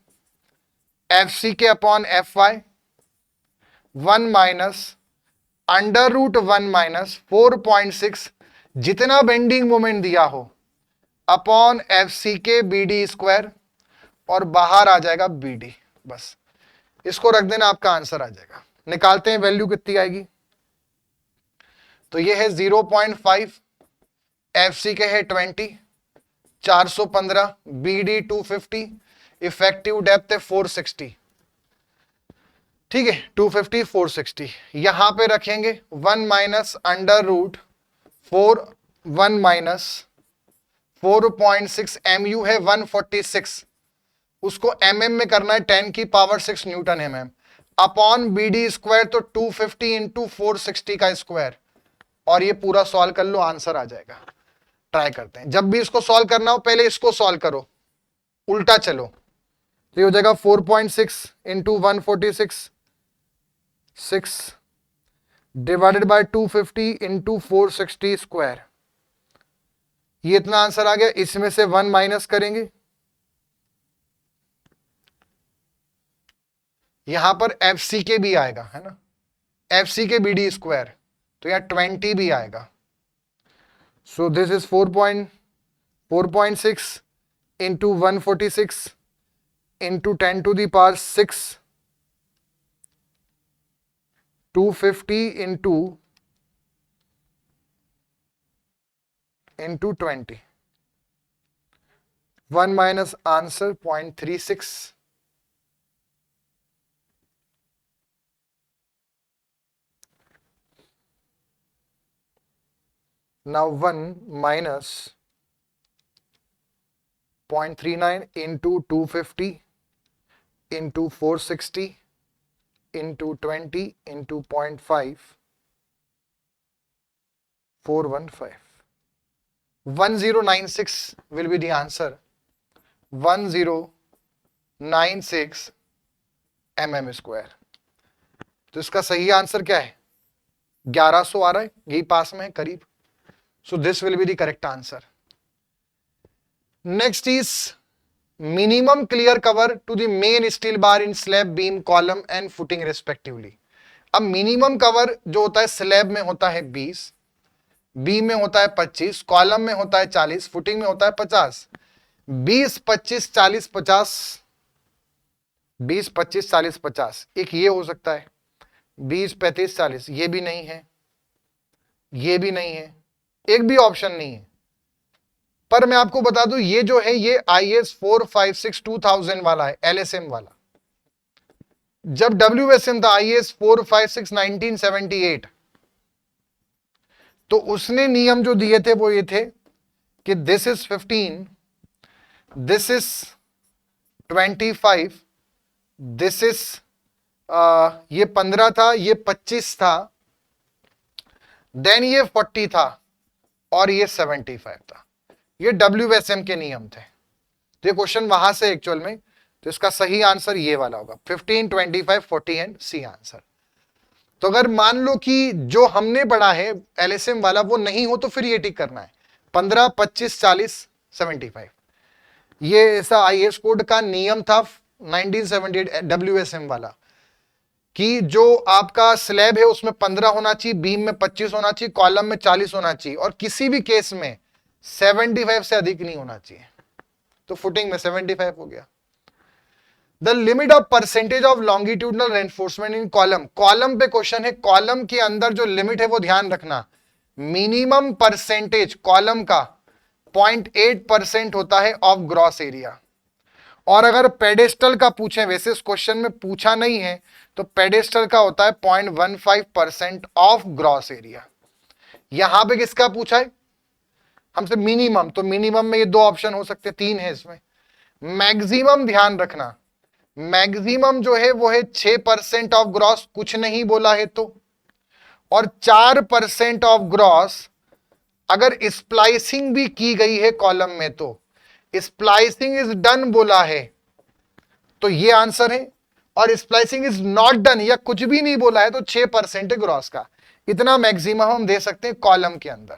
F C K upon F Y 1 minus under root 1 minus 4.6 जितना बेंडिंग मोमेंट दिया हो अपॉन एफ सी के बी डी स्क्वायर, और बाहर आ जाएगा बी डी। बस इसको रख देना, आपका आंसर आ जाएगा। निकालते हैं वैल्यू कितनी आएगी। तो ये है 0.5, एफ सी के है 20, 415, बी डी 250, इफेक्टिव डेप्थ है 460। ठीक है, 250 460 यहां पे रखेंगे 1 minus under root 4 1 minus 4.6 MU है 146, उसको एमएम में करना है 10 की power 6 newton MM upon B D square, तो 250 इंटू 460 का स्क्वायर, और ये पूरा सॉल्व कर लो, आंसर आ जाएगा। ट्राई करते हैं, जब भी इसको सॉल्व करना हो पहले इसको सॉल्व करो, उल्टा चलो। तो ये हो जाएगा 4.6 into 146 6 divided by 250 into 460 square, ये इतना आंसर आ गया। इसमें से 1 माइनस करेंगे, यहां पर एफ सी के भी आएगा, है ना, एफ सी के बी डी स्क्वायर, तो यहां 20 भी आएगा। So this is 4.6 into 146 into 10 to the power 6, 250 into 20, 1 minus answer 0.36। Now 1 minus 0.39 into 250 into 460 into 20 into 0.5, 415. 1096 will be the answer. 1096 mm square. तो इसका सही आंसर क्या है? 1100 आ रहा है, यही पास में है करीब। So this will be the correct answer. Next is minimum clear cover to the main steel bar in slab, beam, column and footing respectively. अब minimum cover जो होता है स्लैब में होता है 20, बीम में होता है 25, कॉलम में होता है 40, फुटिंग में होता है 50। 20 25 40 50, 20 25 40 50, एक ये हो सकता है 20 35 40, ये भी नहीं है, ये भी नहीं है, एक भी ऑप्शन नहीं है। पर मैं आपको बता दूं, ये जो है ये IS 456 2000 वाला है, LSM वाला। जब WSM था IS 456 1978, तो उसने नियम जो दिए थे वो ये थे कि this is 15, this is 25, this is ये 15 था, ये 25 था, देन ये 40 था, और ये 75 था। ये WSM के नियम थे। तो ये क्वेश्चन वहां से एक्चुअल में, तो इसका सही आंसर ये वाला होगा 15 25 40 एंड सी आंसर। तो अगर मान लो कि जो हमने पढ़ा है LSM वाला वो नहीं हो तो फिर ये टिक करना है 15 25 40 75। ये ऐसा IS कोड का नियम था 1978 WSM वाला, कि जो आपका स्लैब है उसमें 15 होना चाहिए, बीम में 25 होना चाहिए, कॉलम में 40 होना चाहिए, और किसी भी केस में 75 से अधिक नहीं होना चाहिए। तो फुटिंग में 75 हो गया। The limit of percentage of longitudinal reinforcement in column, column पे क्वेश्चन है, कॉलम के अंदर जो लिमिट है वो ध्यान रखना, मिनिमम परसेंटेज कॉलम का 0.8% होता है ऑफ ग्रॉस एरिया। और अगर पेडेस्टल का पूछे, वैसे इस क्वेश्चन में पूछा नहीं है, तो पेडेस्टल का होता है 0.15% ऑफ ग्रॉस एरिया। यहां पे किसका पूछा है हमसे, मिनिमम, तो मिनिमम में ये दो ऑप्शन हो सकते, तीन है इसमें। मैक्सिमम ध्यान रखना, मैक्सिमम जो है वो है 6% ऑफ ग्रॉस, कुछ नहीं बोला है तो, और 4% ऑफ ग्रॉस अगर स्प्लाइसिंग भी की गई है कॉलम में, तो स्प्लाइसिंग इज डन बोला है तो ये आंसर है, और स्प्लाइसिंग इज नॉट डन या कुछ भी नहीं बोला है तो 6% है ग्रॉस का। इतना मैक्सिमम हम दे सकते हैं कॉलम के अंदर,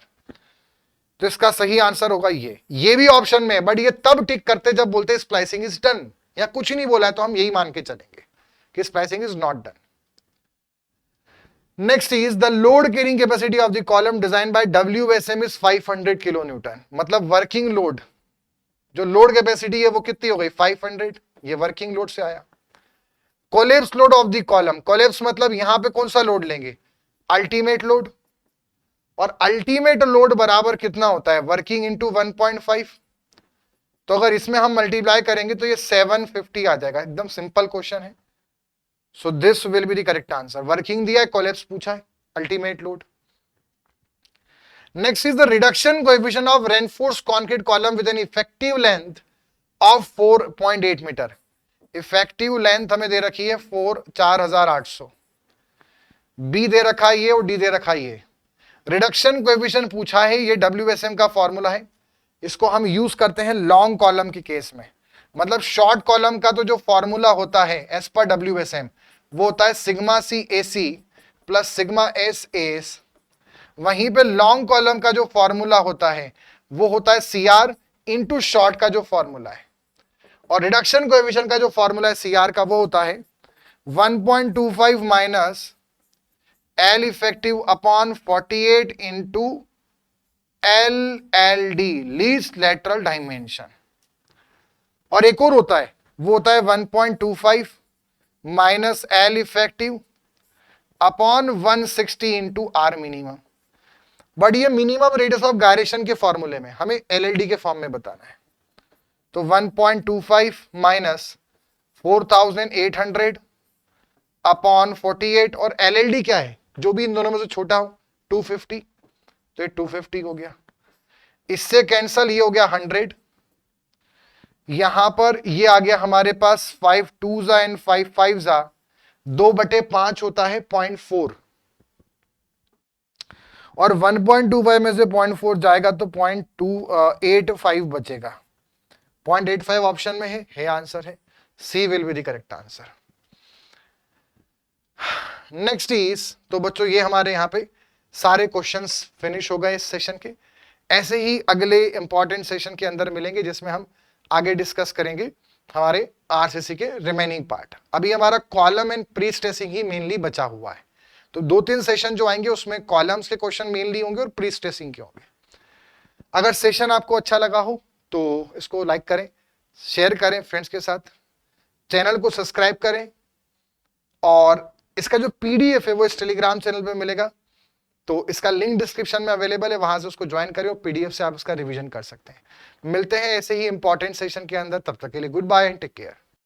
तो इसका सही आंसर होगा ये भी ऑप्शन में है, बट ये तब टिक करते जब बोलते स्प्लाइसिंग इज डन, या कुछ नहीं बोला है तो हम यही मान के चलेंगे कि splicing is not done. Next is the load carrying capacity of the column design by WSM is 500 kilo Newton, मतलब वर्किंग लोड, जो लोड कैपेसिटी है वो कितनी हो गई 500, ये वर्किंग लोड से आया। Collapse load of the column, collapse मतलब यहां पे कौन सा लोड लेंगे, अल्टीमेट लोड, और अल्टीमेट लोड बराबर कितना होता है वर्किंग इंटू 1.5, तो अगर इसमें हम मल्टीप्लाई करेंगे तो ये 750 आ जाएगा, एकदम सिंपल क्वेश्चन है। So this will be the correct answer, working दिया है, कोलैप्स पूछा है, ultimate load. Next is the reduction coefficient of reinforced concrete column with an effective length of 4.8 metre. Effective length हमें दे रखी है 4800, बी दे रखा है ये और डी दे रखा है ये। रिडक्शन कोएफिशिएंट पूछा है, ये WSM का फॉर्मूला है, इसको हम यूज करते हैं लॉन्ग कॉलम के केस में। मतलब शॉर्ट कॉलम का तो जो फॉर्मूला होता है एज पर WSM वो होता है sigma C AC plus sigma S वहीं पे लॉन्ग कॉलम का जो फॉर्मूला होता है वो होता है CR इंटू शॉर्ट का जो फॉर्मूला है, और रिडक्शन कोएफिशिएंट का जो फॉर्मूला है CR का वो होता है 1.25 minus L effective upon 48 into LLD least lateral dimension, और एक और होता है वो होता है 1.25 minus L effective upon 160 into R minimum. But ये मिनिमम रेडियस ऑफ गायरेशन के फॉर्मूले में हमें LLD के फॉर्म में बताना है, तो 1.25 माइनस 4800 अपॉन 48, और LLD क्या है जो भी इन दोनों में से छोटा हो 250, तो ये 250 हो गया, इससे कैंसल ये हो गया 100, यहां पर ये आ गया हमारे पास 5 2 एंड 5 5 2/5 होता है 0.4, और 1.25 में से 0.4 जाएगा तो 0.285 बचेगा, 0.85 ऑप्शन में है आंसर है, C will be the correct answer. Next is, तो बच्चों ये हमारे यहाँ पे सारे क्वेश्चंस फिनिश हो गए इस सेशन के। ऐसे ही अगले इंपॉर्टेंट सेशन के अंदर मिलेंगे जिसमें हम आगे डिस्कस करेंगे हमारे RCC के रिमेनिंग पार्ट। अभी हमारा column and pre stressing he mainly बचा हुआ है, तो 2-3 सेशन जो आएंगे उसमें कॉलम्स के क्वेश्चन मेनली होंगे और प्री स्ट्रेसिंग के होंगे। अगर सेशन आपको अच्छा लगा हो तो इसको लाइक करें, शेयर करें फ्रेंड्स के साथ, चैनल को सब्सक्राइब करें, और इसका जो PDF है वो इस टेलीग्राम चैनल पे मिलेगा, तो इसका लिंक डिस्क्रिप्शन में अवेलेबल है, वहां से उसको ज्वाइन करें और PDF से आप उसका रिवीजन कर सकते हैं। मिलते हैं ऐसे ही इंपॉर्टेंट सेशन के अंदर, तब तक के लिए goodbye and take care.